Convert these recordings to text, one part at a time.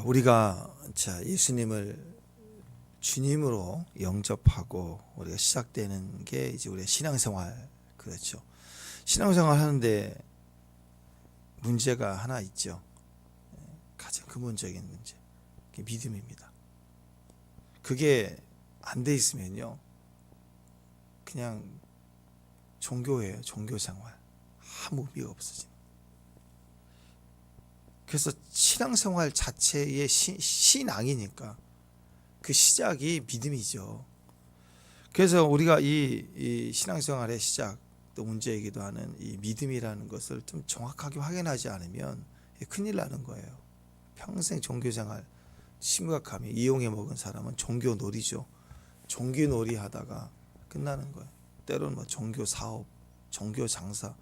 우리가 예수님을 주님으로 영접하고 우리가 시작되는 게 이제 우리의 신앙생활, 그렇죠. 신앙생활 하는데 문제가 하나 있죠. 가장 근본적인 문제, 그게 믿음입니다. 그게 안 돼 있으면요, 그냥 종교예요. 종교생활 아무 의미가 없어집니다. 그래서 신앙생활 자체의 신앙이니까 그 시작이 믿음이죠. 그래서 우리가 이 신앙생활의 시작, 또 문제이기도 하는 이 믿음이라는 것을 좀 정확하게 확인하지 않으면 큰일 나는 거예요. 평생 종교생활 심각함이 이용해 먹은 사람은 종교놀이죠. 종교놀이 하다가 끝나는 거예요. 때로는 뭐 종교사업, 종교장사,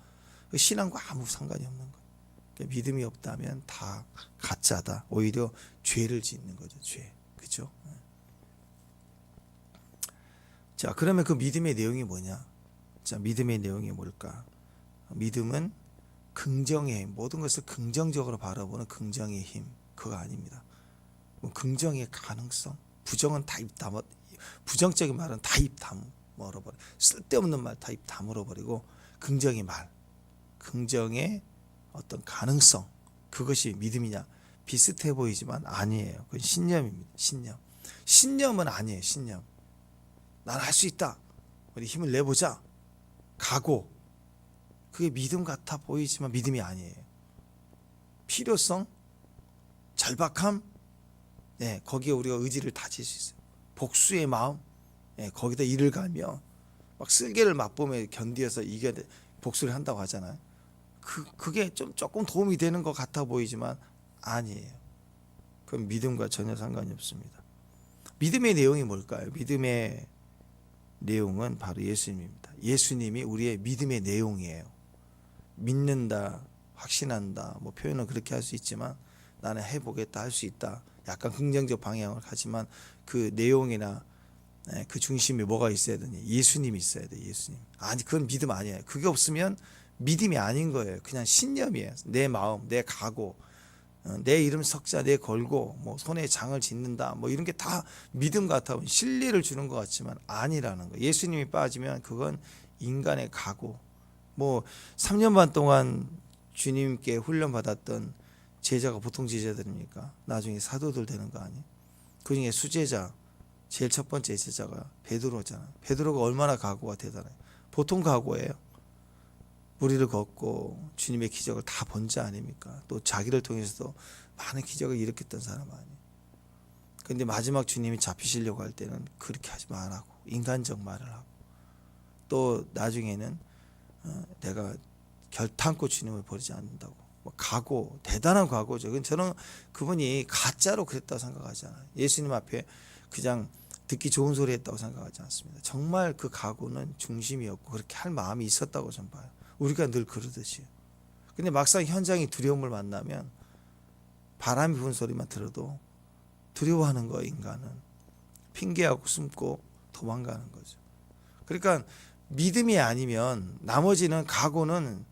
신앙과 아무 상관이 없는 거예요. 믿음이 없다면 다 가짜다. 오히려 죄를 짓는 거죠. 죄. 그렇죠? 자, 그러면 그 믿음의 내용이 뭐냐? 자, 믿음의 내용이 뭘까? 믿음은 긍정의, 모든 것을 긍정적으로 바라보는 긍정의 힘, 그거 아닙니다. 긍정의 가능성, 부정적인 말은 다 입 다물어버려. 쓸데없는 말 다 입 다물어버리고 긍정의 말, 긍정의 어떤 가능성, 그것이 믿음이냐? 비슷해 보이지만 아니에요. 그건 신념입니다. 신념은 아니에요. 신념. 난 할 수 있다. 우리 힘을 내보자. 각오. 그게 믿음 같아 보이지만 믿음이 아니에요. 필요성, 절박함, 거기에 우리가 의지를 다질 수 있어요. 복수의 마음, 거기다 이를 갈며 막 쓸개를 맛보며 견디어서 복수를 한다고 하잖아요. 그게 조금 도움이 되는 것 같아 보이지만 아니에요. 그건 믿음과 전혀 상관이 없습니다. 믿음의 내용이 뭘까요? 믿음의 내용은 바로 예수님입니다. 예수님이 우리의 믿음의 내용이에요. 믿는다, 확신한다, 뭐 표현은 그렇게 할 수 있지만 나는 해보겠다, 할 수 있다, 약간 긍정적 방향을 하지만 그 내용이나 그 중심에 뭐가 있어야 되니? 예수님이 있어야 돼. 예수님. 아니, 그건 믿음 아니에요. 그게 없으면 믿음이 아닌 거예요. 그냥 신념이에요. 내 마음, 내 각오, 내 이름 석자 내 걸고 뭐 손에 장을 짓는다, 뭐 이런 게 다 믿음 같아 보면 신뢰를 주는 것 같지만 아니라는 거예요. 예수님이 빠지면 그건 인간의 각오. 뭐 3년 반 동안 주님께 훈련받았던 제자가 보통 제자들입니까? 나중에 사도들 되는 거 아니에요? 그 중에 수제자, 제일 첫 번째 제자가 베드로잖아요. 베드로가 얼마나 각오가 대단해요. 보통 각오예요. 무리를 걷고 주님의 기적을 다 본 자 아닙니까? 또 자기를 통해서도 많은 기적을 일으켰던 사람 아니에요. 그런데 마지막 주님이 잡히시려고 할 때는 그렇게 하지 말라고 인간적 말을 하고, 또 나중에는 내가 결탄코 주님을 버리지 않는다고, 뭐 각오, 대단한 각오죠. 저는 그분이 가짜로 그랬다고 생각하지 않아요. 예수님 앞에 그냥 듣기 좋은 소리 했다고 생각하지 않습니다. 정말 그 각오는 중심이었고 그렇게 할 마음이 있었다고 저는 봐요. 우리가 늘 그러듯이. 근데 막상 현장이 두려움을 만나면 바람이 부는 소리만 들어도 두려워하는 거예요. 인간은 핑계하고 숨고 도망가는 거죠. 그러니까 믿음이 아니면 나머지는, 각오는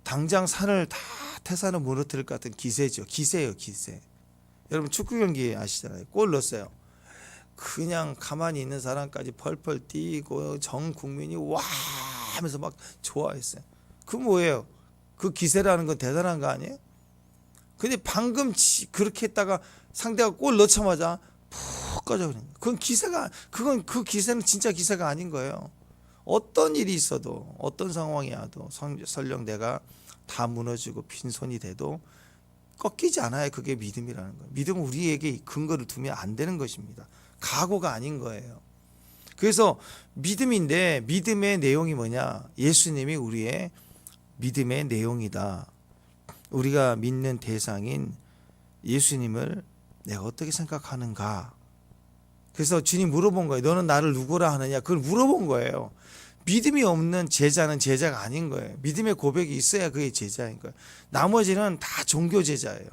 당장 산을 다 태산을 무너뜨릴 것 같은 기세죠. 기세예요, 기세. 여러분 축구 경기 아시잖아요. 골 넣었어요. 그냥 가만히 있는 사람까지 펄펄 뛰고 전 국민이 와 하면서 막 좋아했어요. 그 뭐예요? 그 기세라는 건 대단한 거 아니에요? 근데 방금 그렇게 했다가 상대가 골 넣자마자 푹 꺼져버리는 거예요. 그건 그 기세는 진짜 기세가 아닌 거예요. 어떤 일이 있어도, 어떤 상황이 와도, 설령 내가 다 무너지고 빈손이 돼도 꺾이지 않아요. 그게 믿음이라는 거예요. 믿음은 우리에게 근거를 두면 안 되는 것입니다. 각오가 아닌 거예요. 그래서 믿음인데, 믿음의 내용이 뭐냐? 예수님이 우리의 믿음의 내용이다. 우리가 믿는 대상인 예수님을 내가 어떻게 생각하는가? 그래서 주님 물어본 거예요. 너는 나를 누구라 하느냐? 그걸 물어본 거예요. 믿음이 없는 제자는 제자가 아닌 거예요. 믿음의 고백이 있어야 그게 제자인 거예요. 나머지는 다 종교 제자예요.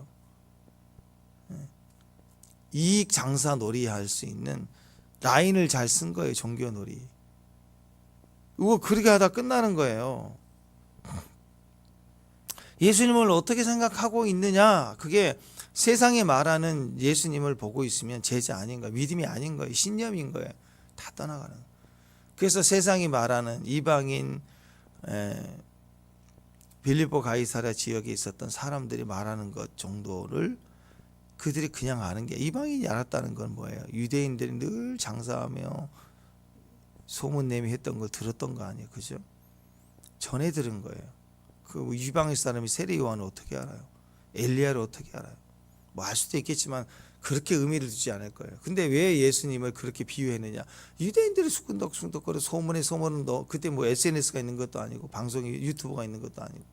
이익 장사 놀이 할 수 있는 라인을 잘 쓴 거예요. 종교 놀이. 이거 그렇게 하다 끝나는 거예요. 예수님을 어떻게 생각하고 있느냐, 그게 세상이 말하는 예수님을 보고 있으면 제자 아닌 거예요. 믿음이 아닌 거예요. 신념인 거예요. 다 떠나가는 거예요. 그래서 세상이 말하는 이방인 빌립보 가이사랴 지역에 있었던 사람들이 말하는 것 정도를 그들이 그냥 아는 게, 이방인이 알았다는 건 뭐예요? 유대인들이 늘 장사하며 소문내미 했던 걸 들었던 거 아니에요, 그죠? 전해 들은 거예요. 그 이방인 사람이 세례 요한을 어떻게 알아요? 엘리야를 어떻게 알아요? 뭐 알 수도 있겠지만 그렇게 의미를 두지 않을 거예요. 근데 왜 예수님을 그렇게 비유했느냐? 유대인들이 수근덕수근덕거려 소문에 소문은 그때 뭐 SNS가 있는 것도 아니고 방송이 유튜브가 있는 것도 아니고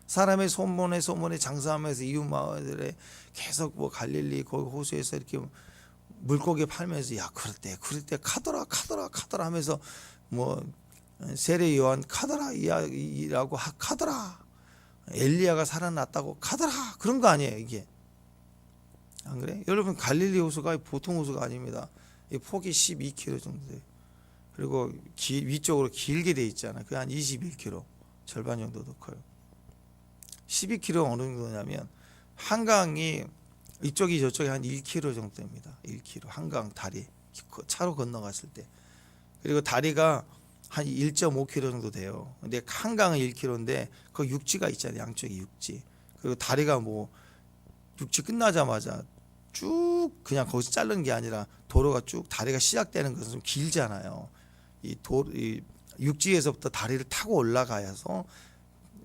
사람의 소문에 장사하면서 이웃 마을에 계속 뭐 갈릴리 거기 호수에서 이렇게 물고기 팔면서 야 그럴 때 카더라 하면서 뭐 세례 요한 카더라 이야기라고 카더라 엘리야가 살아났다고 카더라 그런 거 아니에요 이게. 안 그래? 여러분 갈릴리 호수가 보통 호수가 아닙니다. 이 폭이 12km 정도 돼요. 그리고 위쪽으로 길게 돼 있잖아요. 그게 한 21km 절반 정도 더 커요. 12km 어느 정도냐면 한강이 이쪽이 저쪽이 한 1km 정도 됩니다. 1km 한강 다리 차로 건너갔을 때. 그리고 다리가 한 1.5km 정도 돼요. 근데 한강은 1km인데 그 육지가 있잖아요. 양쪽에 육지. 그리고 다리가 뭐 육지 끝나자마자 쭉 그냥 거기서 자르는 게 아니라 도로가 쭉 다리가 시작되는 것은 좀 길잖아요. 이 육지에서부터 다리를 타고 올라가서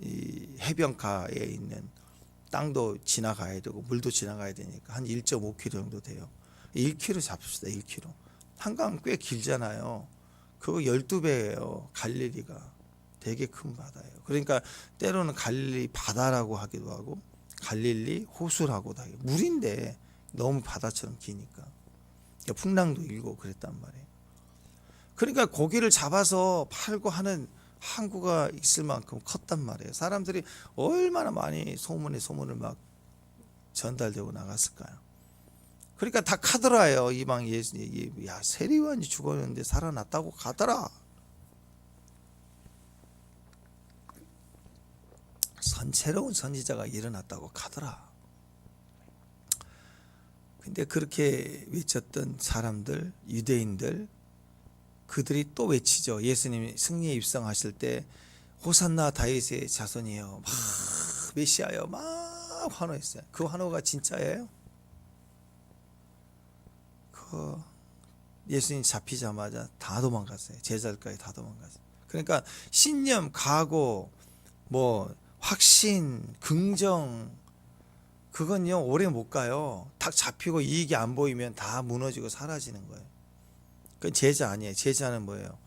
이 해변가에 있는 땅도 지나가야 되고 물도 지나가야 되니까 한 1.5km 정도 돼요. 1km 잡읍시다. 1km. 한강 꽤 길잖아요. 그거 12배예요. 갈릴리가 되게 큰 바다예요. 그러니까 때로는 갈릴리 바다라고 하기도 하고 갈릴리 호수라고도 하고 물인데 너무 바다처럼 기니까 풍랑도 일고 그랬단 말이에요. 그러니까 고기를 잡아서 팔고 하는 항구가 있을 만큼 컸단 말이에요. 사람들이 얼마나 많이 소문을 막 전달되고 나갔을까요? 그러니까 다 카더라예요. 이방 예수님, 야 세례 요한이 죽었는데 살아났다고 가더라. 새로운 선지자가 일어났다고 가더라. 근데 그렇게 외쳤던 사람들, 유대인들, 그들이 또 외치죠. 예수님이 승리에 입성하실 때 호산나 다윗의 자손이여, 막 메시아여, 막 환호했어요. 그 환호가 진짜예요? 그 예수님 잡히자마자 다 도망갔어요. 제자들까지 다 도망갔어요. 그러니까 신념, 각오, 뭐 확신, 긍정, 그건요 오래 못 가요. 딱 잡히고 이익이 안 보이면 다 무너지고 사라지는 거예요. 그건 제자 아니에요. 제자는 뭐예요?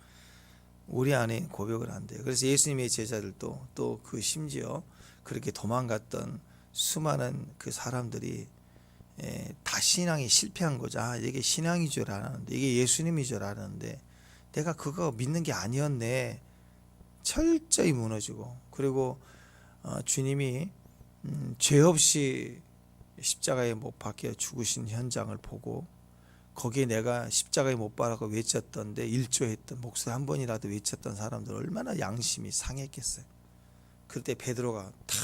우리 안에 고백을 안 돼요. 그래서 예수님의 제자들도 또 그 심지어 그렇게 도망갔던 수많은 그 사람들이 다 신앙이 실패한 거죠. 아, 이게 신앙인 줄 알았는데, 이게 예수님인 줄 알았는데 내가 그거 믿는 게 아니었네. 철저히 무너지고, 그리고 주님이 죄 없이 십자가에 못 박혀 죽으신 현장을 보고 거기에 내가 십자가에 못 박아라고 외쳤던데 일조했던, 목소리 한 번이라도 외쳤던 사람들 얼마나 양심이 상했겠어요. 그때 베드로가 탁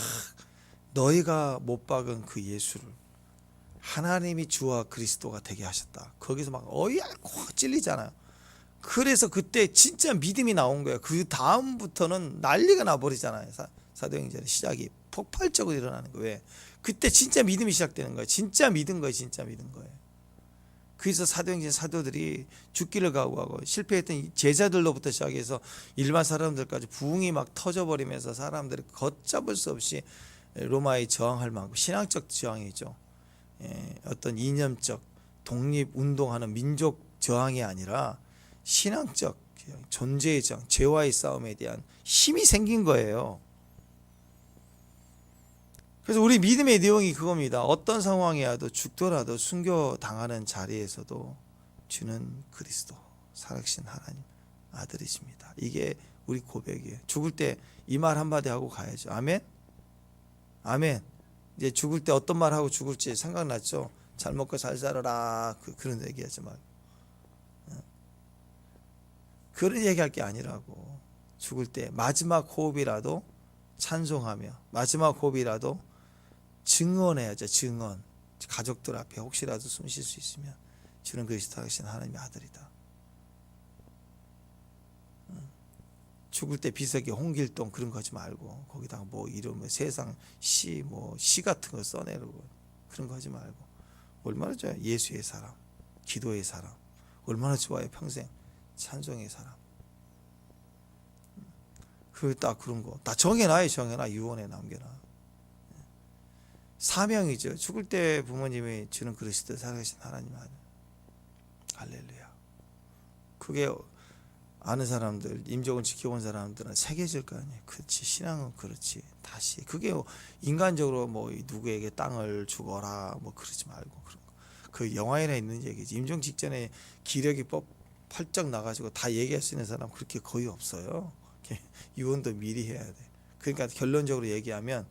너희가 못 박은 그 예수를 하나님이 주와 그리스도가 되게 하셨다. 거기서 막 어이알고 찔리잖아요. 그래서 그때 진짜 믿음이 나온 거예요. 그 다음부터는 난리가 나버리잖아요. 사도행전의 시작이 폭발적으로 일어나는 거예요. 왜? 그때 진짜 믿음이 시작되는 거예요. 진짜 믿은 거예요. 진짜 믿은 거예요. 그래서 사도행전 사도들이 죽기를 각오하고 실패했던 제자들로부터 시작해서 일반 사람들까지 부흥이 막 터져버리면서 사람들이 걷잡을 수 없이 로마에 저항할 만큼 신앙적 저항이죠. 어떤 이념적 독립운동하는 민족 저항이 아니라 신앙적 존재의 저항, 죄와의 싸움에 대한 힘이 생긴 거예요. 그래서 우리 믿음의 내용이 그겁니다. 어떤 상황이라도 죽더라도 순교당하는 자리에서도 주는 그리스도 살아계신 하나님 아들이십니다. 이게 우리 고백이에요. 죽을 때 이 말 한마디 하고 가야죠. 아멘? 아멘. 이제 죽을 때 어떤 말 하고 죽을지 생각났죠? 잘 먹고 잘 살아라. 그런 얘기하지 말고. 그런 얘기할 게 아니라고. 죽을 때 마지막 호흡이라도 찬송하며 마지막 호흡이라도 증언해야죠. 증언. 가족들 앞에 혹시라도 숨 쉴 수 있으면 주는 그리스도 하신 하나님의 아들이다. 죽을 때 비석이 홍길동 그런 거 하지 말고 거기다가 뭐 이름 세상 시 뭐 시 같은 거 써내고 그런 거 하지 말고 얼마나 좋아요. 예수의 사람, 기도의 사람, 얼마나 좋아요. 평생 찬송의 사람. 그 딱 그런 거 다 정해놔요. 정해놔. 유언에 남겨놔. 사명이죠. 죽을 때 부모님이 주는 그리스도 살아계신 하나님 아들. 할렐루야. 그게 아는 사람들, 임종을 지켜본 사람들은 새겨질 거 아니에요. 그렇지. 신앙은 그렇지. 다시 그게 인간적으로 뭐 누구에게 땅을 주거라 뭐 그러지 말고 그런 거. 그 영화에나 있는 얘기지. 임종 직전에 기력이 펄쩍 나가지고 다 얘기할 수 있는 사람 그렇게 거의 없어요. 유언도 미리 해야 돼. 그러니까 결론적으로 얘기하면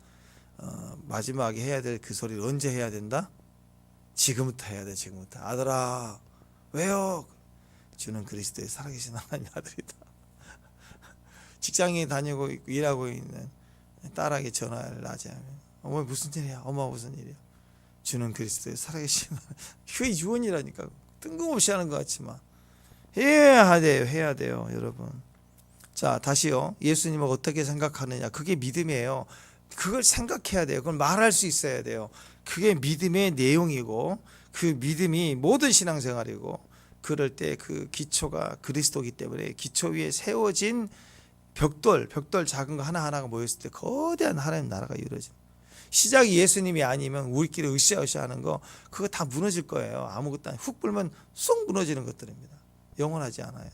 마지막에 해야 될 그 소리를 언제 해야 된다? 지금부터 해야 돼. 지금부터. 아들아 왜요? 주는 그리스도의 살아계신 하나님 아들이다. 직장에 다니고 있고 일하고 있는 딸에게 전화를 낮에 하면 어머 무슨 일이야? 엄마 무슨 일이야? 주는 그리스도의 살아계신 그게 유언이라니까. 뜬금없이 하는 것 같지만 해야 돼요 여러분. 자 다시요. 예수님을 어떻게 생각하느냐 그게 믿음이에요. 그걸 생각해야 돼요. 그걸 말할 수 있어야 돼요. 그게 믿음의 내용이고 그 믿음이 모든 신앙생활이고 그럴 때 그 기초가 그리스도이기 때문에 기초 위에 세워진 벽돌 작은 거 하나하나가 모였을 때 거대한 하나님 나라가 이루어집니다. 시작이 예수님이 아니면 우리끼리 으쌰으쌰 하는 거 그거 다 무너질 거예요. 아무것도 훅 불면 쏙 무너지는 것들입니다. 영원하지 않아요.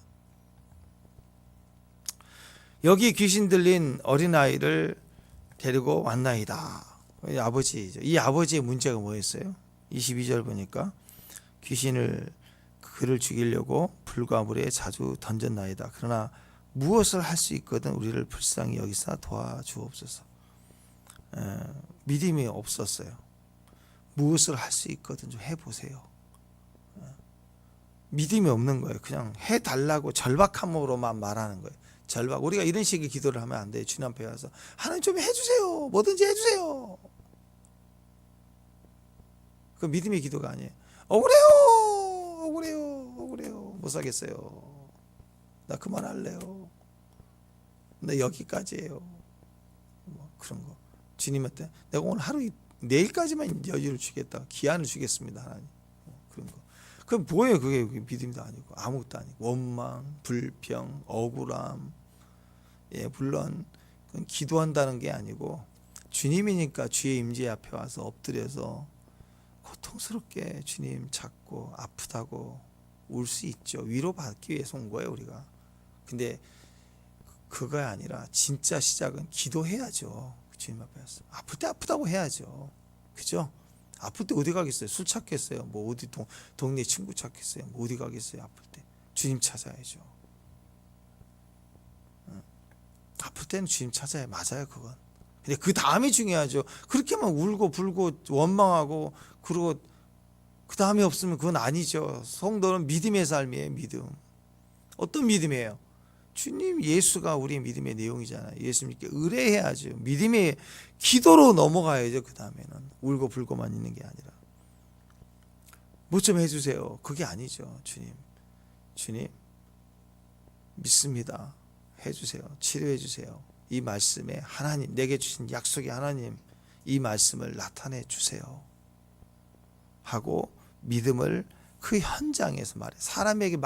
여기 귀신 들린 어린아이를 데리고 왔나이다. 아버지죠. 이 아버지의 문제가 뭐였어요? 22절 보니까 그를 죽이려고 불과 물에 자주 던졌나이다. 그러나 무엇을 할 수 있거든 우리를 불쌍히 여기사 도와주옵소서. 믿음이 없었어요. 무엇을 할 수 있거든 좀 해보세요. 믿음이 없는 거예요. 그냥 해달라고 절박함으로만 말하는 거예요. 절박. 우리가 이런 식의 기도를 하면 안 돼요. 주님 앞에 와서 하나님 좀 해주세요. 뭐든지 해주세요. 그 믿음의 기도가 아니에요. 억울해요. 못 사겠어요. 나 그만할래요. 나 여기까지예요. 뭐 그런 거. 주님한테 내가 오늘 하루 내일까지만 여유를 주겠다. 기한을 주겠습니다. 하나님. 그런 거. 그럼 뭐예요? 그게 믿음도 아니고 아무것도 아니고 원망, 불평, 억울함. 예, 물론 그건 기도한다는 게 아니고 주님이니까 주의 임재 앞에 와서 엎드려서 고통스럽게 주님 찾고 아프다고 울 수 있죠. 위로받기 위해서 온 거예요 우리가. 근데 그거야 아니라 진짜 시작은 기도해야죠. 주님 앞에 와서 아플 때 아프다고 해야죠. 그죠? 아플 때 어디 가겠어요? 술 찾겠어요? 뭐 어디 동네 친구 찾겠어요? 뭐 어디 가겠어요? 아플 때 주님 찾아야죠. 아플 때는 주님 찾아야 맞아요. 그건. 근데 그 다음이 중요하죠. 그렇게만 울고 불고 원망하고 그러고 그 다음이 없으면 그건 아니죠. 성도는 믿음의 삶이에요. 믿음. 어떤 믿음이에요? 주님 예수가 우리의 믿음의 내용이잖아요. 예수님께 의뢰해야죠. 믿음의 기도로 넘어가야죠. 그 다음에는 울고 불고만 있는 게 아니라 뭐 좀 해주세요. 그게 아니죠. 주님 믿습니다. 해주세요. 치료해 주세요. 이 말씀에 하나님 내게 주신 약속의 하나님 이 말씀을 나타내 주세요 하고 믿음을 그 현장에서 말해. 사람에게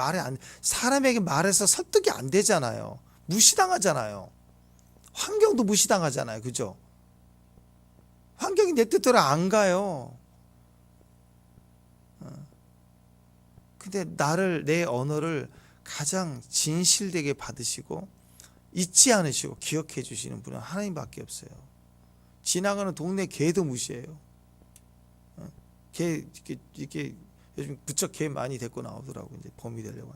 말해서 설득이 안 되잖아요. 무시당하잖아요. 환경도 무시당하잖아요. 그죠? 환경이 내 뜻대로 안 가요. 근데 내 언어를 가장 진실되게 받으시고 잊지 않으시고 기억해 주시는 분은 하나님밖에 없어요. 지나가는 동네 개도 무시해요. 개 이렇게 요즘 부쩍 개 많이 데리고 나오더라고. 이제 봄이 되려고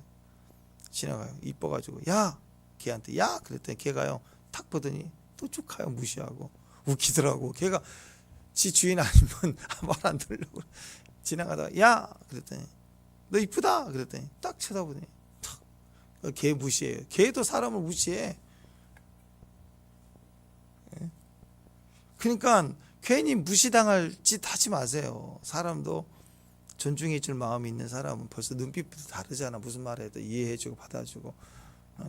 지나가요. 이뻐가지고 야 개한테 야 그랬더니 개가요 탁 보더니 또 쭉 가요. 무시하고 웃기더라고. 개가 지 주인 아니면 말 안 들으려고 지나가다가 야 그랬더니 너 이쁘다 그랬더니 딱 쳐다보더니 탁 개 무시해요. 개도 사람을 무시해. 그러니까 괜히 무시당할 짓 하지 마세요. 사람도 존중해 줄 마음이 있는 사람은 벌써 눈빛부터 다르잖아. 무슨 말해도 이해해 주고 받아주고.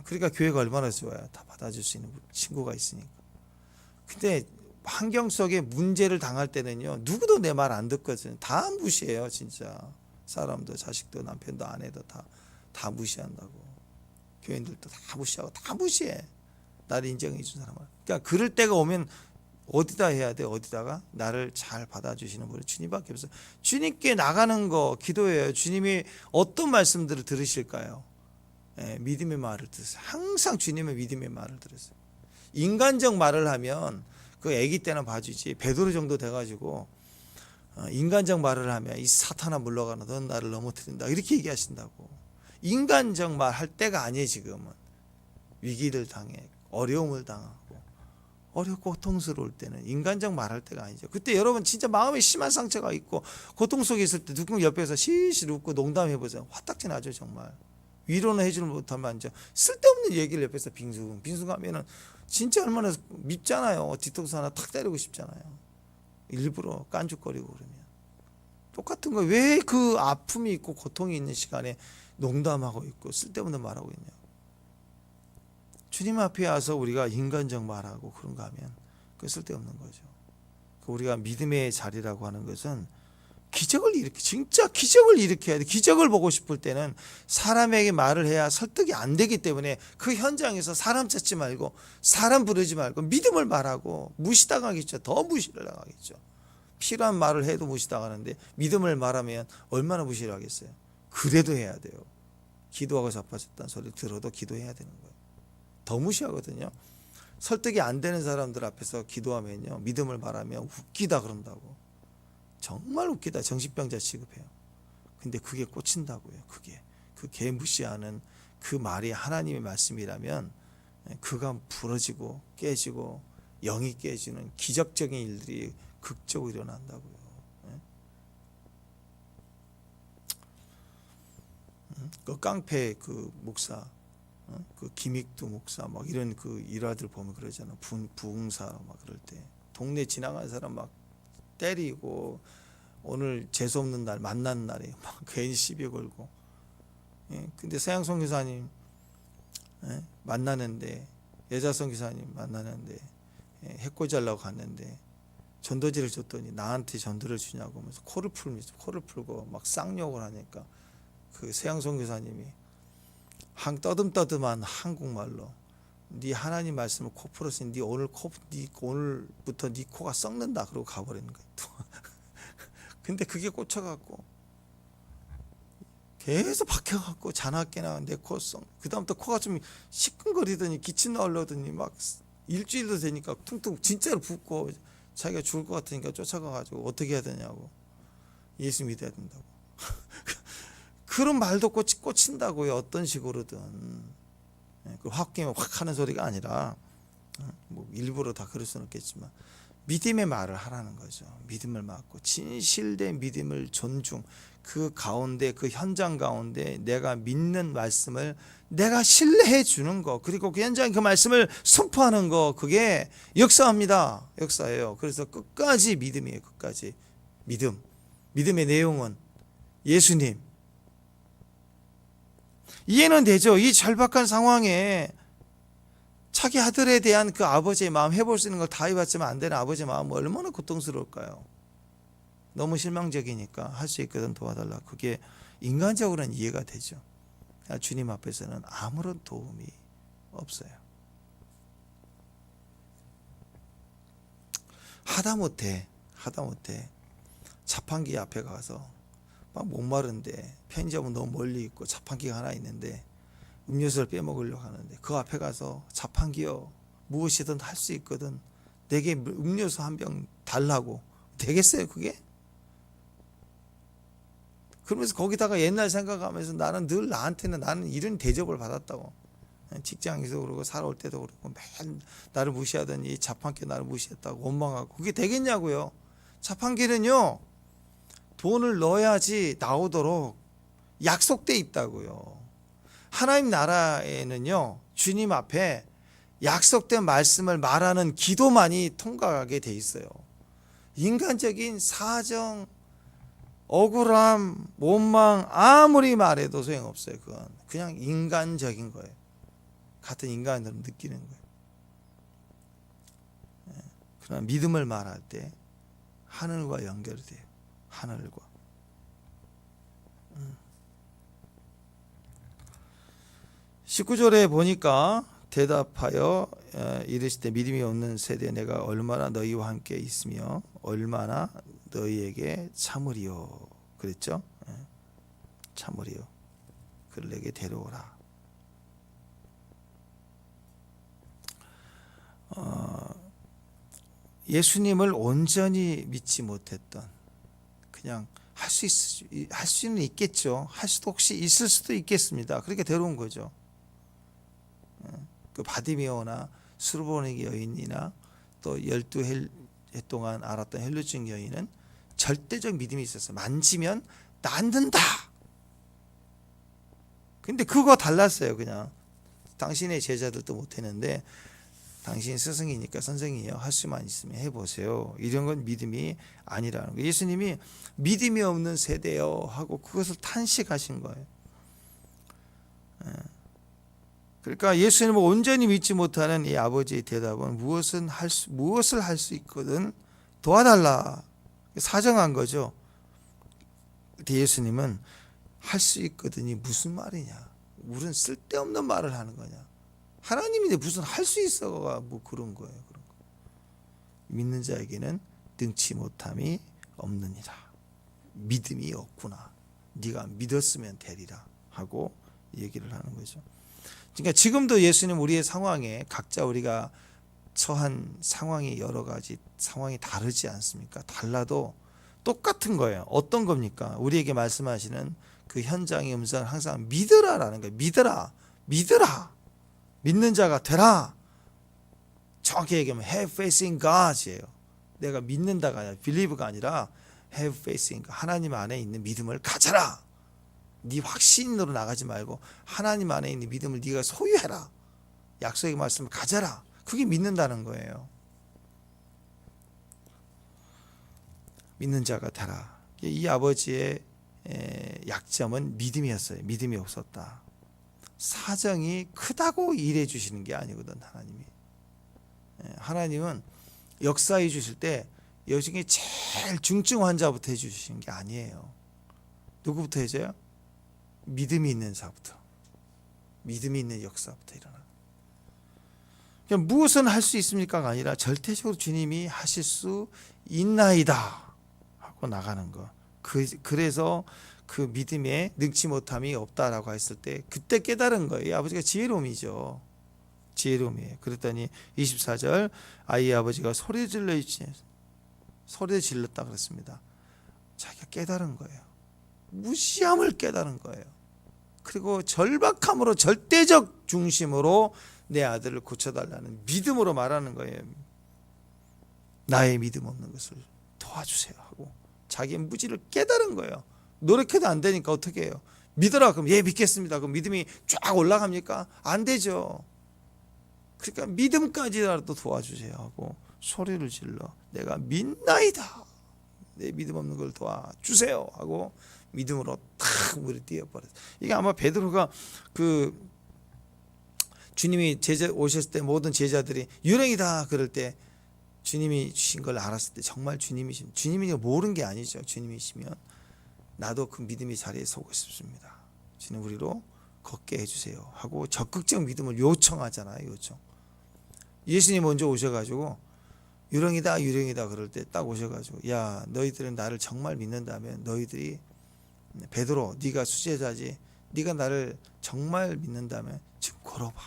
그러니까 교회가 얼마나 좋아요. 다 받아줄 수 있는 친구가 있으니까. 근데 환경 속에 문제를 당할 때는요, 누구도 내 말 안 듣거든. 다 무시해요, 진짜. 사람도 자식도 남편도 아내도 다 무시한다고. 교인들도 다 무시하고 다 무시해. 나를 인정해 준 사람을. 그러니까 그럴 때가 오면 어디다 해야 돼? 어디다가? 나를 잘 받아주시는 분이 주님밖에 없어요. 주님께 나가는 거 기도해요. 주님이 어떤 말씀들을 들으실까요? 믿음의 말을 들으세요. 항상 주님의 믿음의 말을 들으세요. 인간적 말을 하면 그 아기 때나 봐주지. 베드로 정도 돼가지고 인간적 말을 하면 이 사탄아 물러가라. 넌 나를 넘어뜨린다. 이렇게 얘기하신다고. 인간적 말 할 때가 아니에요. 지금은 위기를 당해 어려움을 당하고 어렵고 고통스러울 때는 인간적 말할 때가 아니죠. 그때 여러분 진짜 마음에 심한 상처가 있고 고통 속에 있을 때 누군가 옆에서 실실 웃고 농담해보세요. 화딱지 나죠. 정말 위로는 해주는 못하면 이제 쓸데없는 얘기를 옆에서 빙숭하면은 진짜 얼마나 밉잖아요. 뒤통수 하나 탁 때리고 싶잖아요. 일부러 깐죽거리고 그러면 똑같은 거. 왜 그 아픔이 있고 고통이 있는 시간에 농담하고 있고 쓸데없는 말하고 있냐. 주님 앞에 와서 우리가 인간적 말하고 그런 거 하면 그 쓸데없는 거죠. 우리가 믿음의 자리라고 하는 것은 기적을 일으켜, 진짜 기적을 일으켜야 돼. 기적을 보고 싶을 때는 사람에게 말을 해야 설득이 안 되기 때문에 그 현장에서 사람 찾지 말고 사람 부르지 말고 믿음을 말하고 무시당하겠죠. 더 무시를 당하겠죠. 필요한 말을 해도 무시당하는데 믿음을 말하면 얼마나 무시를 하겠어요. 그래도 해야 돼요. 기도하고 자빠졌다는 소리를 들어도 기도해야 되는 거예요. 더 무시하거든요. 설득이 안 되는 사람들 앞에서 기도하면요, 믿음을 말하면 웃기다 그런다고. 정말 웃기다. 정신병자 취급해요. 근데 그게 꽂힌다고요. 그게 그 개 무시하는 그 말이 하나님의 말씀이라면 그가 부러지고 깨지고 영이 깨지는 기적적인 일들이 극적으로 일어난다고요. 그 깡패 그 목사, 그 김익두 목사 막 이런 그 일화들 보면 그러잖아. 부흥사 막 그럴 때 동네 지나가는 사람 막 때리고 오늘 재수 없는 날 만난 날에 막 괜히 시비 걸고. 근데 서양 선교사님 만나는데 여자 선교사님 만나는데 해코지 하려고 갔는데 전도지를 줬더니 나한테 전도를 주냐고 하면서 코를 풀고 막 쌍욕을 하니까 그 서양 선교사님이 떠듬떠듬한 한국말로 네 하나님 말씀을 코 풀었으니 네 오늘부터 네 코가 썩는다 그러고 가버리는 거예요. 근데 그게 꽂혀갖고 계속 박혀갖고 자나깨나 내 코 그 다음부터 코가 좀 시큰거리더니 기침 나오려더니 막 일주일도 되니까 퉁퉁 진짜로 붓고 자기가 죽을 것 같으니까 쫓아가가지고 어떻게 해야 되냐고. 예수 믿어야 된다고. 그런 말도 꽂힌다고요. 어떤 식으로든. 그 확 깨면 확 하는 소리가 아니라 뭐 일부러 다 그럴 수는 없겠지만 믿음의 말을 하라는 거죠. 믿음을 맡고 진실된 믿음을 존중. 그 가운데 그 현장 가운데 내가 믿는 말씀을 내가 신뢰해 주는 거, 그리고 그 현장에 그 말씀을 선포하는 거, 그게 역사합니다. 역사예요. 그래서 끝까지 믿음이에요. 끝까지 믿음의 내용은 예수님. 이해는 되죠. 이 절박한 상황에 자기 아들에 대한 그 아버지의 마음, 해볼 수 있는 걸 다 해봤지만 안 되는 아버지의 마음은 얼마나 고통스러울까요. 너무 실망적이니까 할 수 있거든 도와달라. 그게 인간적으로는 이해가 되죠. 주님 앞에서는 아무런 도움이 없어요. 하다못해 자판기 앞에 가서 막 목마른데 편의점은 너무 멀리 있고 자판기가 하나 있는데 음료수를 빼먹으려고 하는데 그 앞에 가서 자판기요, 무엇이든 할 수 있거든, 내게 음료수 한 병 달라고 되겠어요 그게? 그러면서 거기다가 옛날 생각하면서 나는 이런 대접을 받았다고. 직장에서 그러고 살아올 때도 그렇고 매일 나를 무시하더니 자판기 나를 무시했다고 원망하고. 그게 되겠냐고요. 자판기는요, 돈을 넣어야지 나오도록 약속돼 있다고요. 하나님 나라에는요, 주님 앞에 약속된 말씀을 말하는 기도만이 통과하게 돼 있어요. 인간적인 사정, 억울함, 원망 아무리 말해도 소용없어요. 그건 그냥 인간적인 거예요. 같은 인간으로 느끼는 거예요. 그러나 믿음을 말할 때 하늘과 연결이 돼요. 하늘과. 19절에 보니까 대답하여 이르실 때 믿음이 없는 세대에 내가 얼마나 너희와 함께 있으며 얼마나 너희에게 참으리요. 그랬죠? 참으리요. 그를 내게 데려오라. 예수님을 온전히 믿지 못했던, 그냥 할 수는 있겠죠. 할 수도 혹시 있을 수도 있겠습니다. 그렇게 데려온 거죠. 그 바디메오나 수르보닉 여인이나 또 12해 동안 알았던 헬루증 여인은 절대적 믿음이 있었어요. 만지면 낫는다. 근데 그거 달랐어요. 그냥 당신의 제자들도 못했는데 당신 스승이니까 선생이에요. 할 수만 있으면 해보세요. 이런 건 믿음이 아니라는 거예요. 예수님이 믿음이 없는 세대요 하고 그것을 탄식하신 거예요. 그러니까 예수님을 온전히 믿지 못하는 이 아버지의 대답은 무엇을 할 수 있거든 도와달라, 사정한 거죠. 예수님은 할 수 있거든이 무슨 말이냐, 우린 쓸데없는 말을 하는 거냐, 하나님인데 무슨 할 수 있어가 뭐 그런 거예요. 그런 거. 믿는 자에게는 능치 못함이 없느니라. 믿음이 없구나. 네가 믿었으면 되리라 하고 얘기를 하는 거죠. 그러니까 지금도 예수님 우리의 상황에 각자 우리가 처한 상황이 여러 가지 상황이 다르지 않습니까? 달라도 똑같은 거예요. 어떤 겁니까? 우리에게 말씀하시는 그 현장의 음성을 항상 믿으라라는 거예요. 믿으라. 믿는 자가 되라. 정확히 얘기하면 have faith in God이에요. 내가 믿는다가 아니라 believe가 아니라 have faith in God. 하나님 안에 있는 믿음을 가져라. 네 확신으로 나가지 말고 하나님 안에 있는 믿음을 네가 소유해라. 약속의 말씀을 가져라. 그게 믿는다는 거예요. 믿는 자가 되라. 이 아버지의 약점은 믿음이었어요. 믿음이 없었다. 사정이 크다고 일해 주시는 게 아니거든. 하나님은 역사해 주실 때 여중에 제일 중증 환자부터 해주시는 게 아니에요. 누구부터 해줘요? 믿음이 있는 자부터, 믿음이 있는 역사부터 일어나. 그냥 무엇은 할 수 있습니까가 아니라 절대적으로 주님이 하실 수 있나이다 하고 나가는 거. 그래서 그 믿음에 능치 못함이 없다라고 했을 때 그때 깨달은 거예요. 아버지가 지혜로움이죠. 지혜로움이에요. 그랬더니 24절 아이의 아버지가 소리 질렀다 그랬습니다. 자기가 깨달은 거예요. 무시함을 깨달은 거예요. 그리고 절박함으로 절대적 중심으로 내 아들을 고쳐달라는 믿음으로 말하는 거예요. 나의 믿음 없는 것을 도와주세요 하고 자기의 무지를 깨달은 거예요. 노력해도 안 되니까 어떻게 해요? 믿어라. 그럼 예 믿겠습니다. 그럼 믿음이 쫙 올라갑니까? 안 되죠. 그러니까 믿음까지라도 도와주세요 하고 소리를 질러 내가 믿나이다. 내 믿음 없는 걸 도와주세요 하고 믿음으로 탁 물에 뛰어버렸어요. 이게 아마 베드로가 그 주님이 제자 오셨을 때 모든 제자들이 유령이다 그럴 때 주님이 주신 걸 알았을 때 정말 주님이 모르는 게 아니죠. 주님이시면 나도 그 믿음의 자리에 서고 싶습니다. 주님 우리로 걷게 해주세요 하고 적극적 믿음을 요청하잖아요. 요청. 예수님 먼저 오셔가지고 유령이다 그럴 때 딱 오셔가지고 야 너희들은 나를 정말 믿는다면 너희들이 베드로 네가 수제자지 네가 나를 정말 믿는다면 지금 걸어봐.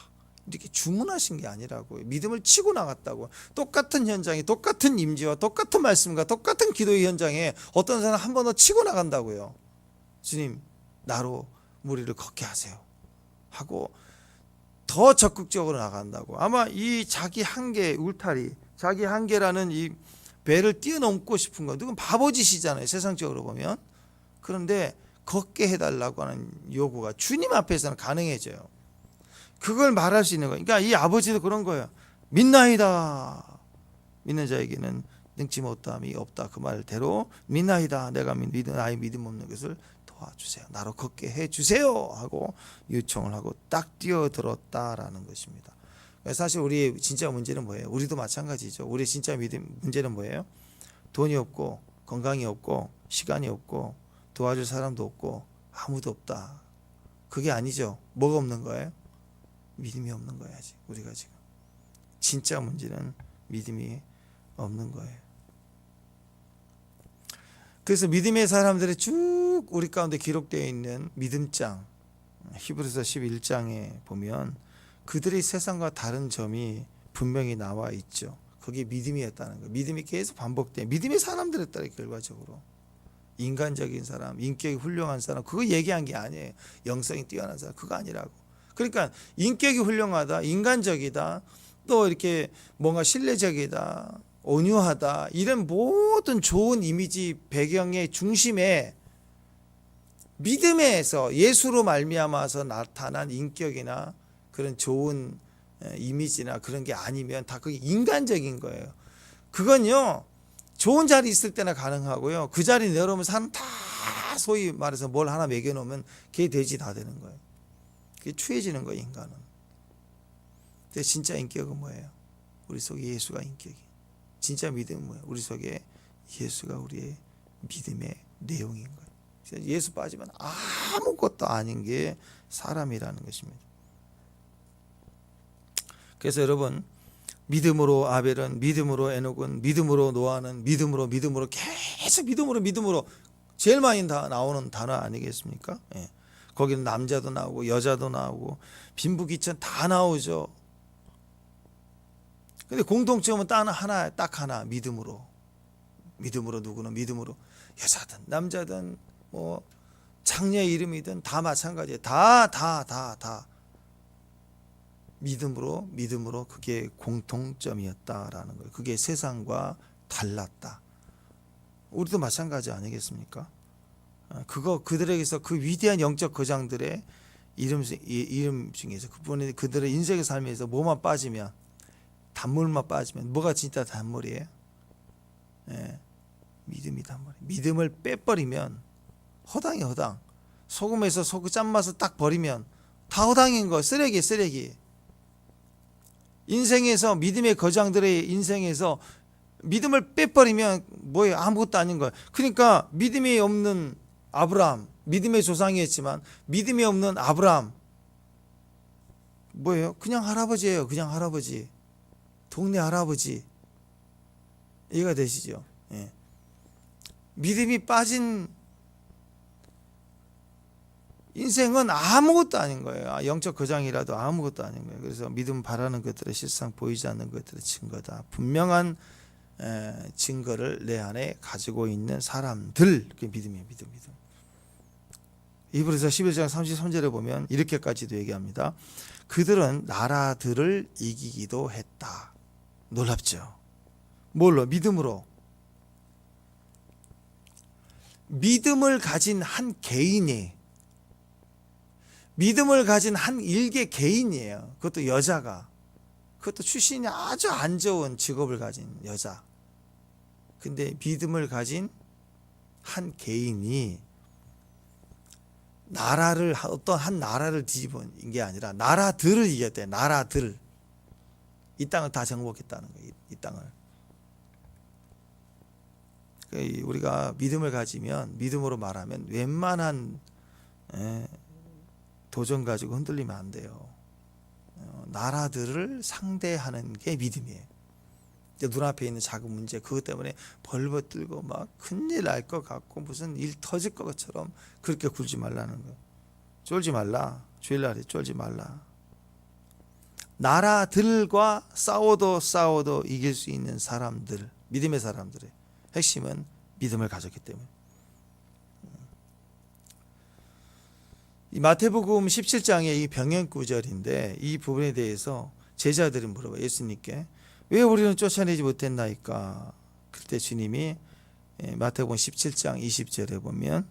이렇게 주문하신 게 아니라고요. 믿음을 치고 나갔다고. 똑같은 현장에 똑같은 임지와 똑같은 말씀과 똑같은 기도의 현장에 어떤 사람 한 번 더 치고 나간다고요. 주님 나로 무리를 걷게 하세요 하고 더 적극적으로 나간다고. 아마 이 자기 한계 울타리 자기 한계라는 이 배를 뛰어넘고 싶은 건 누군 바보짓이잖아요. 세상적으로 보면. 그런데 걷게 해달라고 하는 요구가 주님 앞에서는 가능해져요. 그걸 말할 수 있는 거예요. 그러니까 이 아버지도 그런 거예요. 믿나이다. 믿는 자에게는 능치 못함이 없다 그 말대로 믿나이다. 내가 나의 믿음 없는 것을 도와주세요. 나로 걷게 해주세요 하고 요청을 하고 딱 뛰어들었다라는 것입니다. 사실 우리의 진짜 문제는 뭐예요? 우리도 마찬가지죠. 우리의 진짜 믿음 문제는 뭐예요? 돈이 없고 건강이 없고 시간이 없고 도와줄 사람도 없고 아무도 없다. 그게 아니죠. 뭐가 없는 거예요? 믿음이 없는 거예요. 아직 우리가 지금 진짜 문제는 믿음이 없는 거예요. 그래서 믿음의 사람들이 쭉 우리 가운데 기록되어 있는 믿음장 히브리서 11장에 보면 그들의 세상과 다른 점이 분명히 나와 있죠. 그게 믿음이었다는 거예요. 믿음이 계속 반복돼. 믿음의 사람들이었다 결과적으로. 인간적인 사람, 인격이 훌륭한 사람 그거 얘기한 게 아니에요. 영성이 뛰어난 사람 그거 아니라고. 그러니까 인격이 훌륭하다, 인간적이다, 또 이렇게 뭔가 신뢰적이다, 온유하다 이런 모든 좋은 이미지 배경의 중심에 믿음에서 예수로 말미암아서 나타난 인격이나 그런 좋은 이미지나 그런 게 아니면 다 그게 인간적인 거예요. 그건요 좋은 자리 있을 때나 가능하고요. 그 자리 내려오면 사람 다 소위 말해서 뭘 하나 매겨놓으면 그게 돼지 다 되는 거예요. 그게 추해지는 거예요 인간은. 근데 진짜 인격은 뭐예요? 우리 속에 예수가 인격이. 진짜 믿음은 뭐예요? 우리 속에 예수가 우리의 믿음의 내용인 거예요. 예수 빠지면 아무것도 아닌 게 사람이라는 것입니다. 그래서 여러분 믿음으로 아벨은, 믿음으로 에녹은, 믿음으로 노아는, 믿음으로 계속 믿음으로 제일 많이 다 나오는 단어 아니겠습니까? 예. 거기는 남자도 나오고 여자도 나오고 빈부귀천 다 나오죠. 근데 공통점은 딱 하나 믿음으로 누구는 믿음으로 여자든 남자든 뭐 장녀 이름이든 다 마찬가지예요. 다 믿음으로 그게 공통점이었다라는 거예요. 그게 세상과 달랐다. 우리도 마찬가지 아니겠습니까? 그들에게서 그 위대한 영적 거장들의 이름 중에서 그들의 인생의 삶에서 뭐만 빠지면 단물만 빠지면 뭐가 진짜 단물이에요? 예, 믿음이 단물이에요. 믿음을 빼버리면 허당. 소금에서 짠맛을 딱 버리면 다 허당인 거 쓰레기. 인생에서 믿음의 거장들의 인생에서 믿음을 빼버리면 뭐예요? 아무것도 아닌 거예요. 그러니까 믿음이 없는 아브라함, 믿음의 조상이었지만 믿음이 없는 아브라함 뭐예요? 그냥 할아버지예요. 그냥 할아버지. 동네 할아버지. 이해가 되시죠? 예. 믿음이 빠진 인생은 아무것도 아닌 거예요. 영적 거장이라도 아무것도 아닌 거예요. 그래서 믿음 바라는 것들은 실상 보이지 않는 것들의 증거다. 분명한 증거를 내 안에 가지고 있는 사람들, 그게 믿음이에요. 믿음. 히브리서 11장 33절에 보면 이렇게까지도 얘기합니다. 그들은 나라들을 이기기도 했다. 놀랍죠? 뭘로? 믿음으로. 믿음을 가진 한 개인이, 믿음을 가진 한 일개 개인이에요. 그것도 여자가, 그것도 출신이 아주 안 좋은 직업을 가진 여자. 근데 믿음을 가진 한 개인이 어떤 한 나라를 뒤집은 게 아니라 나라들을 이겼대. 나라들. 이 땅을 다 정복했다는 거예요. 이 땅을. 우리가 믿음을 가지면, 믿음으로 말하면 웬만한 도전 가지고 흔들리면 안 돼요. 나라들을 상대하는 게 믿음이에요. 눈앞에 있는 작은 문제 그것 때문에 벌벌 떨고 막 큰일 날 것 같고 무슨 일 터질 것처럼 그렇게 굴지 말라는 거예요. 쫄지 말라. 주일날에 쫄지 말라. 나라들과 싸워도 이길 수 있는 사람들, 믿음의 사람들의 핵심은 믿음을 가졌기 때문에. 이 마태복음 17장의 이 병행 구절인데 이 부분에 대해서 제자들이 물어봐요. 예수님께 왜 우리는 쫓아내지 못했나이까? 그때 주님이 마태복음 17장 20절에 보면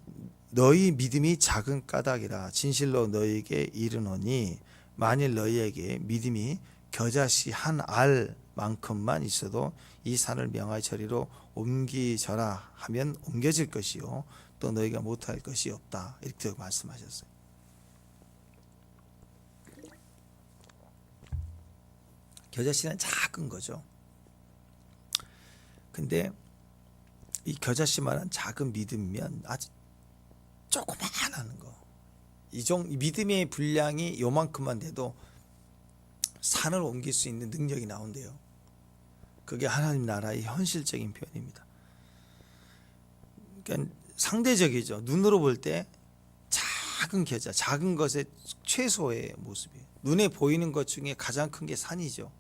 너희 믿음이 작은 까닭이라 진실로 너희에게 이르노니 만일 너희에게 믿음이 겨자씨 한 알 만큼만 있어도 이 산을 명하여 저리로 옮기져라 하면 옮겨질 것이요 또 너희가 못할 것이 없다 이렇게 말씀하셨어요. 겨자씨는 작은 거죠. 근데 이 겨자씨만한 작은 믿음이면 아주 조그만한 거. 이 믿음의 분량이 요만큼만 돼도 산을 옮길 수 있는 능력이 나온대요. 그게 하나님 나라의 현실적인 표현입니다. 그러니까 상대적이죠. 눈으로 볼 때 작은 겨자, 작은 것의 최소의 모습이에요. 눈에 보이는 것 중에 가장 큰 게 산이죠.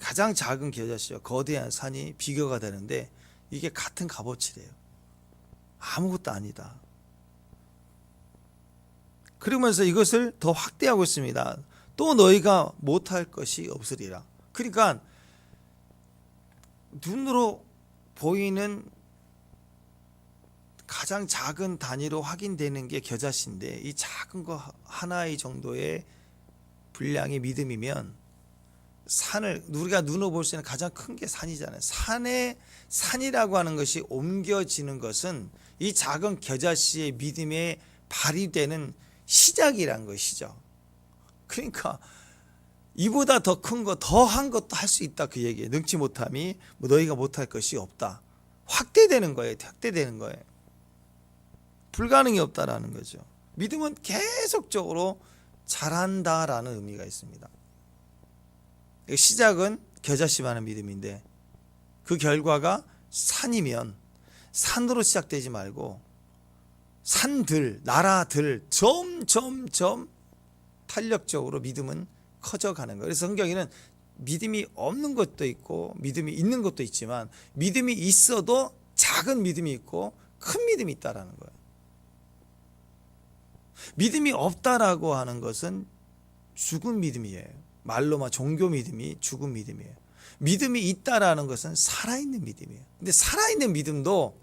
가장 작은 겨자씨와 거대한 산이 비교가 되는데 이게 같은 값어치래요. 아무것도 아니다. 그러면서 이것을 더 확대하고 있습니다. 또 너희가 못할 것이 없으리라. 그러니까 눈으로 보이는 가장 작은 단위로 확인되는 게 겨자씨인데 이 작은 거 하나의 정도의 분량의 믿음이면 산을 우리가 눈으로 볼 수 있는 가장 큰 게 산이잖아요. 산이라고 하는 것이 옮겨지는 것은 이 작은 겨자씨의 믿음에 발휘되는 시작이란 것이죠. 그러니까 이보다 더 큰 거, 더한 것도 할 수 있다 그 얘기예요. 능치 못함이 뭐 너희가 못할 것이 없다. 확대되는 거예요. 확대되는 거예요. 불가능이 없다라는 거죠. 믿음은 계속적으로 자란다라는 의미가 있습니다. 시작은 겨자씨만한 믿음인데 그 결과가 산이면 산으로 시작되지 말고 산들, 나라들 점점점 탄력적으로 믿음은 커져가는 거예요. 그래서 성경에는 믿음이 없는 것도 있고 믿음이 있는 것도 있지만 믿음이 있어도 작은 믿음이 있고 큰 믿음이 있다라는 거예요. 믿음이 없다라고 하는 것은 죽은 믿음이에요. 말로만 종교 믿음이 죽은 믿음이에요. 믿음이 있다라는 것은 살아있는 믿음이에요. 근데 살아있는 믿음도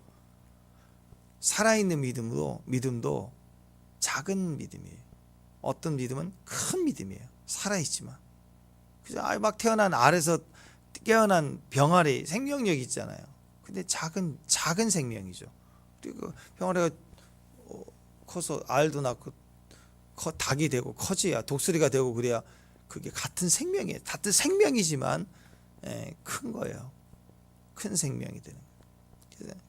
작은 믿음이에요. 어떤 믿음은 큰 믿음이에요. 살아있지만. 그죠? 막 태어난 알에서 깨어난 병아리 생명력이 있잖아요. 근데 작은 생명이죠. 그리고 병아리가 커서 알도 낳고 닭이 되고 커져야 독수리가 되고 그래야 그게 같은 생명이에요. 같은 생명이지만 큰 거예요. 큰 생명이 되는 거예요.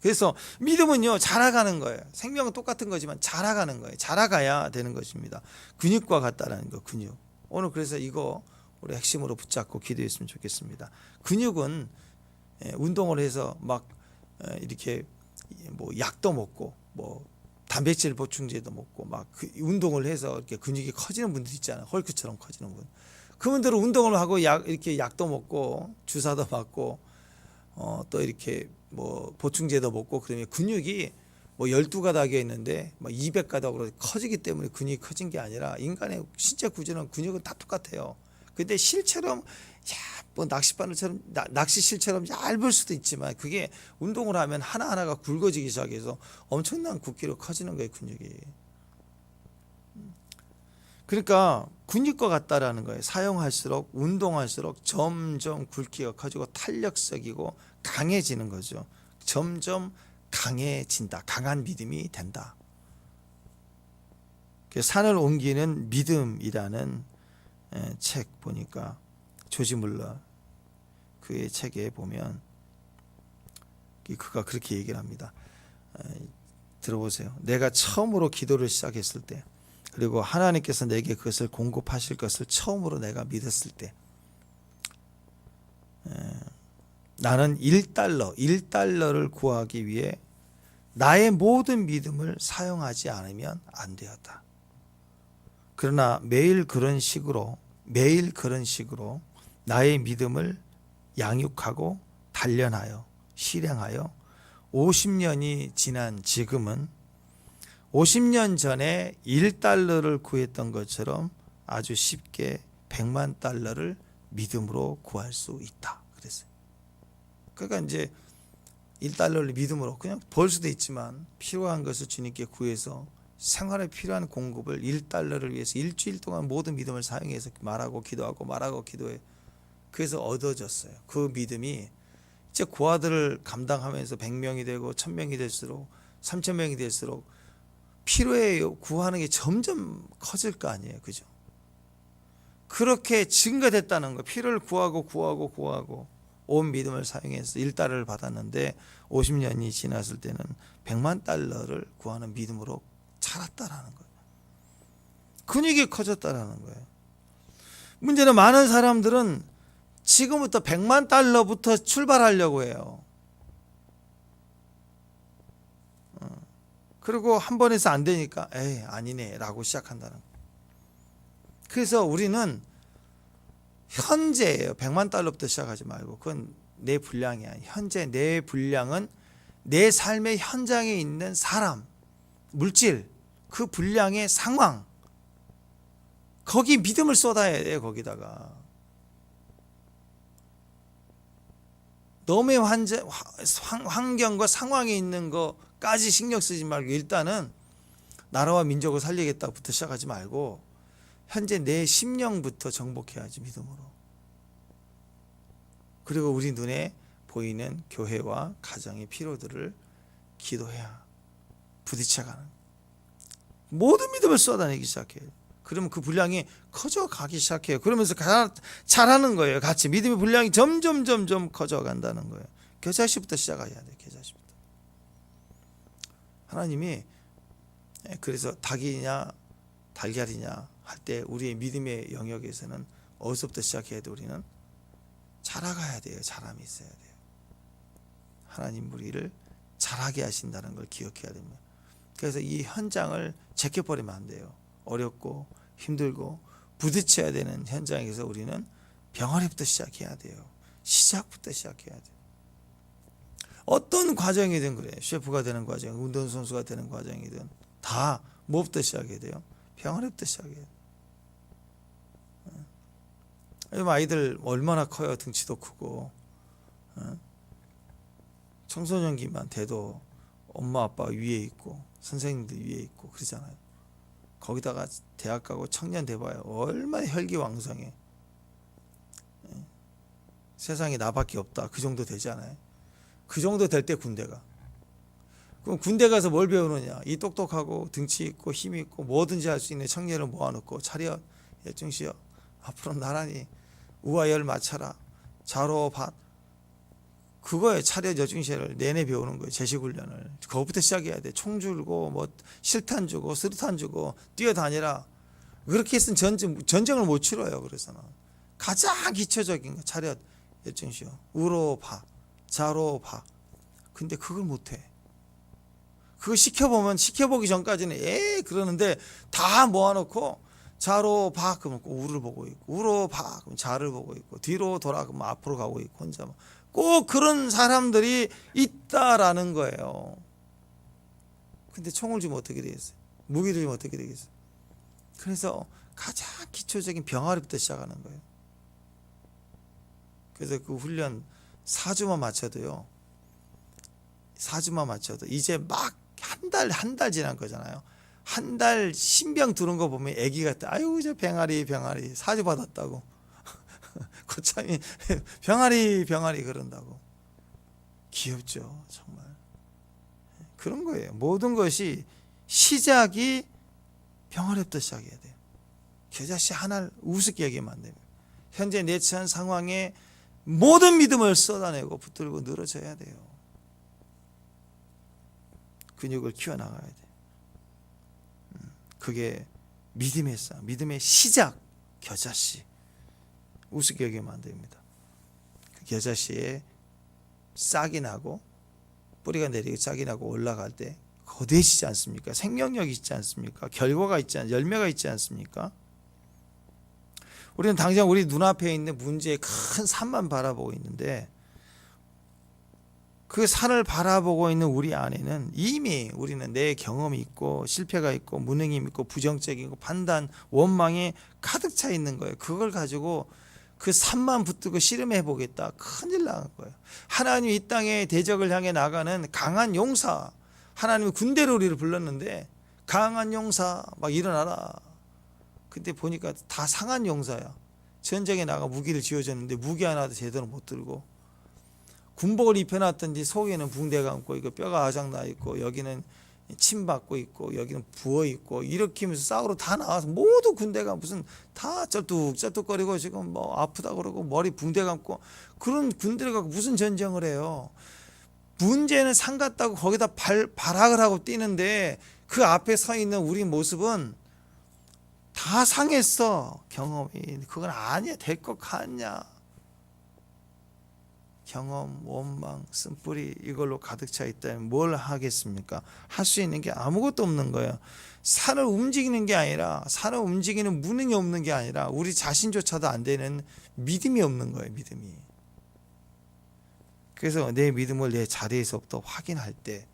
그래서 믿음은요 자라가는 거예요. 생명은 똑같은 거지만 자라가는 거예요. 자라가야 되는 것입니다. 근육과 같다라는 거. 근육. 오늘 그래서 이거 우리 핵심으로 붙잡고 기도했으면 좋겠습니다. 근육은 운동을 해서 막 이렇게 뭐 약도 먹고 뭐 단백질 보충제도 먹고 막 운동을 해서 이렇게 근육이 커지는 분들 있잖아요. 헐크처럼 커지는 분. 그분들은 운동을 하고 이렇게 약도 먹고 주사도 맞고 또 이렇게 뭐 보충제도 먹고 그러면 근육이 뭐 12가닥이 있는데 뭐 200가닥으로 커지기 때문에 근육이 커진 게 아니라 인간의 신체 구조는 근육은 다 똑같아요. 근데 실처럼 뭐 낚시실처럼 얇을 수도 있지만 그게 운동을 하면 하나하나가 굵어지기 시작해서 엄청난 굵기로 커지는 거예요, 근육이. 그러니까 근육과 같다라는 거예요. 사용할수록 운동할수록 점점 굵기가 커지고 탄력적이고 강해지는 거죠. 점점 강해진다. 강한 믿음이 된다. 산을 옮기는 믿음이라는 책 보니까 조지 물러 그의 책에 보면 그가 그렇게 얘기를 합니다. 들어보세요. 내가 처음으로 기도를 시작했을 때 그리고 하나님께서 내게 그것을 공급하실 것을 처음으로 내가 믿었을 때 나는 1달러를 구하기 위해 나의 모든 믿음을 사용하지 않으면 안 되었다. 그러나 매일 그런 식으로 나의 믿음을 양육하고 단련하여 실행하여 50년이 지난 지금은 50년 전에 1달러를 구했던 것처럼 아주 쉽게 100만 달러를 믿음으로 구할 수 있다. 그랬어요. 그러니까 이제 1달러를 믿음으로 그냥 벌 수도 있지만 필요한 것을 주님께 구해서 생활에 필요한 공급을 1달러를 위해서 일주일 동안 모든 믿음을 사용해서 말하고 기도하고 말하고 기도해. 그래서 얻어졌어요. 그 믿음이 이제 고아들을 감당하면서 100명이 되고 1000명이 될수록 3000명이 될수록 필요에 구하는 게 점점 커질 거 아니에요. 그죠? 그렇게 증가됐다는 거. 필요를 구하고 온 믿음을 사용해서 일달러를 받았는데 50년이 지났을 때는 100만 달러를 구하는 믿음으로 자랐다라는 거예요. 근육이 커졌다라는 거예요. 문제는 많은 사람들은 지금부터 100만 달러부터 출발하려고 해요. 그리고 한 번에서 안 되니까 에이 아니네 라고 시작한다는 거예요. 그래서 우리는 현재예요. 100만 달러부터 시작하지 말고 그건 내 분량이야. 현재 내 분량은 내 삶의 현장에 있는 사람, 물질, 그 분량의 상황, 거기 믿음을 쏟아야 돼요. 거기다가 너의 환경과 상황에 있는 거까지 신경 쓰지 말고 일단은 나라와 민족을 살리겠다부터 시작하지 말고 현재 내 심령부터 정복해야지 믿음으로. 그리고 우리 눈에 보이는 교회와 가정의 필요들을 기도해야 부딪혀가는 모든 믿음을 쏟아내기 시작해요. 그러면 그 분량이 커져가기 시작해요. 그러면서 잘하는 거예요. 같이 믿음의 분량이 점점 커져간다는 거예요. 겨자씨부터 시작해야 돼요. 겨자씨부터. 하나님이 그래서 닭이냐 달걀이냐 할 때 우리의 믿음의 영역에서는 어디서부터 시작해야 돼? 우리는 자라가야 돼요. 자람이 있어야 돼요. 하나님 우리를 자라게 하신다는 걸 기억해야 됩니다. 그래서 이 현장을 제껴버리면 안 돼요. 어렵고 힘들고 부딪혀야 되는 현장에서 우리는 병아리부터 시작해야 돼요. 시작부터 시작해야 돼요. 어떤 과정이든 그래요. 셰프가 되는 과정, 운동선수가 되는 과정이든 다 뭐부터 시작해야 돼요? 병아리부터 시작해야 돼요. 아이들 얼마나 커요. 등치도 크고 청소년기만 돼도 엄마 아빠 위에 있고 선생님들 위에 있고 그러잖아요. 거기다가 대학 가고 청년 돼봐요. 얼마나 혈기왕성해. 세상에 나밖에 없다. 그 정도 되잖아요. 그 정도 될 때 군대가. 그럼 군대 가서 뭘 배우느냐. 이 똑똑하고 등치 있고 힘이 있고 뭐든지 할 수 있는 청년을 모아놓고 차렷 열중시여 앞으로 나란히 우와 열 맞춰라. 좌로 밭. 그거에 차렷 여중시를 내내 배우는 거예요. 제식훈련을. 그거부터 시작해야 돼. 총 줄고 뭐 실탄 주고 수류탄 주고 뛰어다니라. 그렇게 했으면 전쟁을 못 치러요. 그래서는 가장 기초적인 거 차렷 여중시요. 우로 봐. 좌로 봐. 근데 그걸 못해. 그거 시켜보기 전까지는 그러는데 다 모아놓고 좌로 봐 그러면 우를 보고 있고 우로 봐 그러면 좌를 보고 있고 뒤로 돌아 그러면 앞으로 가고 있고 혼자 꼭 그런 사람들이 있다라는 거예요. 근데 총을 주면 어떻게 되겠어요? 무기를 주면 어떻게 되겠어요? 그래서 가장 기초적인 병아리부터 시작하는 거예요. 그래서 그 훈련 4주만 마쳐도요. 4주만 마쳐도 이제 막 한 달 지난 거잖아요. 한 달 신병 두는 거 보면 애기 같아. 아유 저 병아리 4주 받았다고. 거참이 병아리 그런다고. 귀엽죠 정말. 그런 거예요. 모든 것이 시작이 병아리부터 시작해야 돼요. 겨자씨 하나를 우습게 여기면 안 됩니다. 현재 내 처한 상황에 모든 믿음을 쏟아내고 붙들고 늘어져야 돼요. 근육을 키워나가야 돼요. 그게 믿음의 싸움, 믿음의 시작. 겨자씨 우습게 여기면 안 됩니다. 그 겨자씨에 싹이 나고 뿌리가 내리고 싹이 나고 올라갈 때 거대해지지 않습니까? 생명력이 있지 않습니까? 결과가 열매가 있지 않습니까? 우리는 당장 우리 눈앞에 있는 문제의 큰 산만 바라보고 있는데 그 산을 바라보고 있는 우리 안에는 이미 우리는 내 경험이 있고 실패가 있고 무능함이 있고 부정적이고 판단, 원망이 가득 차 있는 거예요. 그걸 가지고 그 산만 붙들고 씨름해 보겠다. 큰일 나는 거예요. 하나님이 이 땅에 대적을 향해 나가는 강한 용사. 하나님이 군대로 우리를 불렀는데 강한 용사 막 일어나라. 근데 보니까 다 상한 용사야. 전쟁에 나가 무기를 쥐어줬는데 무기 하나도 제대로 못 들고, 군복을 입혀놨던지 속에는 붕대 감고 이거 뼈가 아작나 있고, 여기는 침 받고 있고, 여기는 부어 있고, 이렇게 하면서 싸우러 다 나와서 모두 군대가 무슨 다 쩔뚝쩔뚝거리고 지금 뭐 아프다 그러고 머리 붕대 감고, 그런 군대가 무슨 전쟁을 해요. 문제는 산 같다고 거기다 발악을 하고 뛰는데 그 앞에 서 있는 우리 모습은 다 상했어. 경험이 그건 아니야. 될 것 같냐. 경험, 원망, 쓴뿌리 이걸로 가득 차 있다면 뭘 하겠습니까? 할 수 있는 게 아무것도 없는 거예요. 산을 움직이는 게 아니라, 산을 움직이는 무능이 없는 게 아니라 우리 자신조차도 안 되는 믿음이 없는 거예요. 믿음이. 그래서 내 믿음을 내 자리에서부터 확인할 때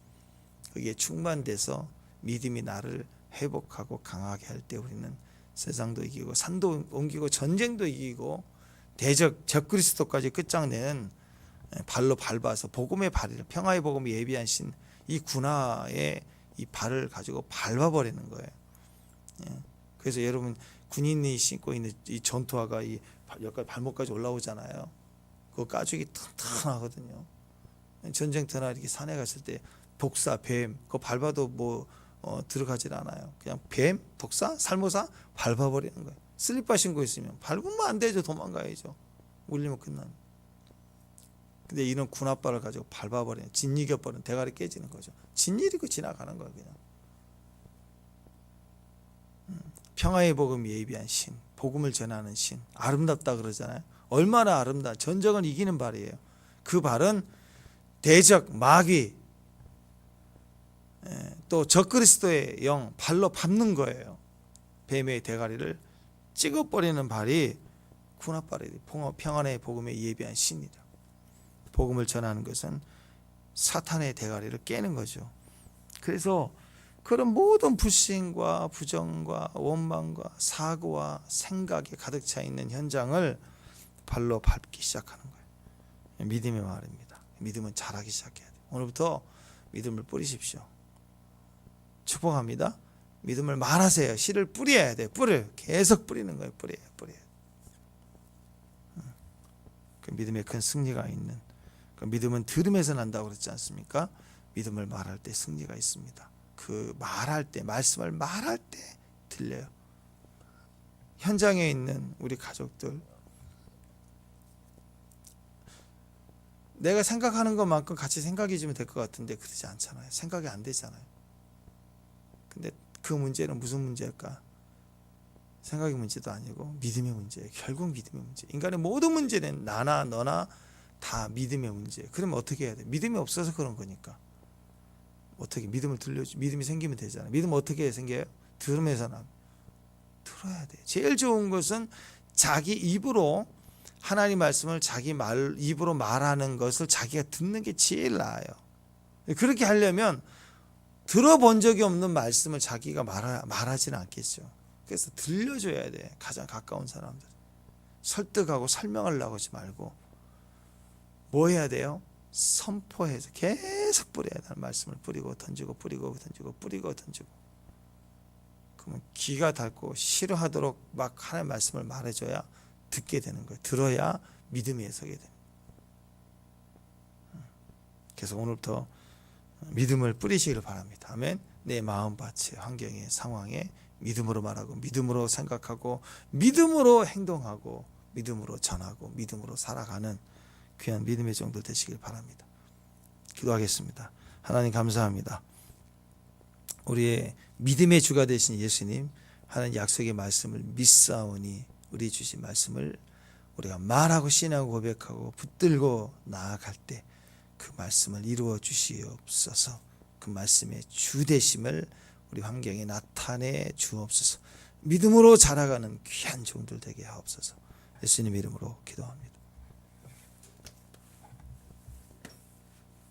그게 충만돼서 믿음이 나를 회복하고 강하게 할 때 우리는 세상도 이기고 산도 옮기고 전쟁도 이기고 적그리스도까지 끝장내는 발로 밟아서 복음의 발을, 평화의 복음을 예비한 신, 이 군화의 이 발을 가지고 밟아버리는 거예요. 그래서 여러분 군인이 신고 있는 이 전투화가 이 여기까지 발목까지 올라오잖아요. 그 가죽이 튼튼하거든요. 전쟁터나 이렇게 산에 갔을 때 독사, 뱀 그거 밟아도 뭐 들어가질 않아요. 그냥 뱀, 독사, 살모사 밟아버리는 거예요. 슬리퍼 신고 있으면 밟으면 안 되죠. 도망가야죠. 울리면 끝나는. 근데 이런 군합발을 가지고 밟아버리는, 짓이겨버리는, 대가리 깨지는 거죠. 짓일이고 지나가는 거예요. 그냥. 평화의 복음 예비한 신, 복음을 전하는 신, 아름답다 그러잖아요. 얼마나 아름다. 전쟁을 이기는 발이에요. 그 발은 대적, 마귀, 또 적그리스도의 영 발로 밟는 거예요. 뱀의 대가리를 찍어버리는 발이 군합발이에요. 평안의 복음에 예비한 신이다. 복음을 전하는 것은 사탄의 대가리를 깨는 거죠. 그래서 그런 모든 불신과 부정과 원망과 사고와 생각에 가득 차 있는 현장을 발로 밟기 시작하는 거예요. 믿음의 말입니다. 믿음은 자라기 시작해야 돼요. 오늘부터 믿음을 뿌리십시오. 축복합니다. 믿음을 말하세요. 씨를 뿌려야 돼요. 뿌를 계속 뿌리는 거예요. 뿌려요. 그 믿음에 큰 승리가 있는, 그 믿음은 들음에서 난다고 그랬지 않습니까? 믿음을 말할 때 승리가 있습니다. 그 말할 때, 말씀을 말할 때 들려요. 현장에 있는 우리 가족들, 내가 생각하는 것만큼 같이 생각해 주면 될 것 같은데 그러지 않잖아요. 생각이 안 되잖아요. 근데 그 문제는 무슨 문제일까? 생각의 문제도 아니고 믿음의 문제예요. 결국 믿음의 문제. 인간의 모든 문제는 나나 너나 다 믿음의 문제예요. 그러면 어떻게 해야 돼? 믿음이 없어서 그런 거니까. 어떻게 믿음을 믿음이 생기면 되잖아요. 믿음 어떻게 생겨요? 들으면서 들어야 돼. 제일 좋은 것은 자기 입으로 하나님 말씀을 자기 입으로 말하는 것을 자기가 듣는 게 제일 나아요. 그렇게 하려면 들어본 적이 없는 말씀을 자기가 말하지는 않겠죠. 그래서 들려줘야 돼. 가장 가까운 사람들. 설득하고 설명하려고 하지 말고 뭐 해야 돼요? 선포해서 계속 뿌려야 되는 말씀을 뿌리고 던지고 뿌리고 던지고 뿌리고 던지고. 그러면 귀가 닳고 싫어하도록 막 하나님의 말씀을 말해줘야 듣게 되는 거예요. 들어야 믿음이 서게 됩니다. 그래서 오늘부터 믿음을 뿌리시기를 바랍니다. 아멘. 내 마음밭에, 환경에, 상황에 믿음으로 말하고 믿음으로 생각하고 믿음으로 행동하고 믿음으로 전하고 믿음으로 살아가는 귀한 믿음의 정도 되시길 바랍니다. 기도하겠습니다. 하나님 감사합니다. 우리의 믿음의 주가 되신 예수님, 하나님 약속의 말씀을 믿사오니 우리 주신 말씀을 우리가 말하고 신하고 고백하고 붙들고 나아갈 때 그 말씀을 이루어 주시옵소서. 그 말씀의 주되심을 우리 환경에 나타내 주옵소서. 믿음으로 자라가는 귀한 종들 되게 하옵소서. 예수님 이름으로 기도합니다.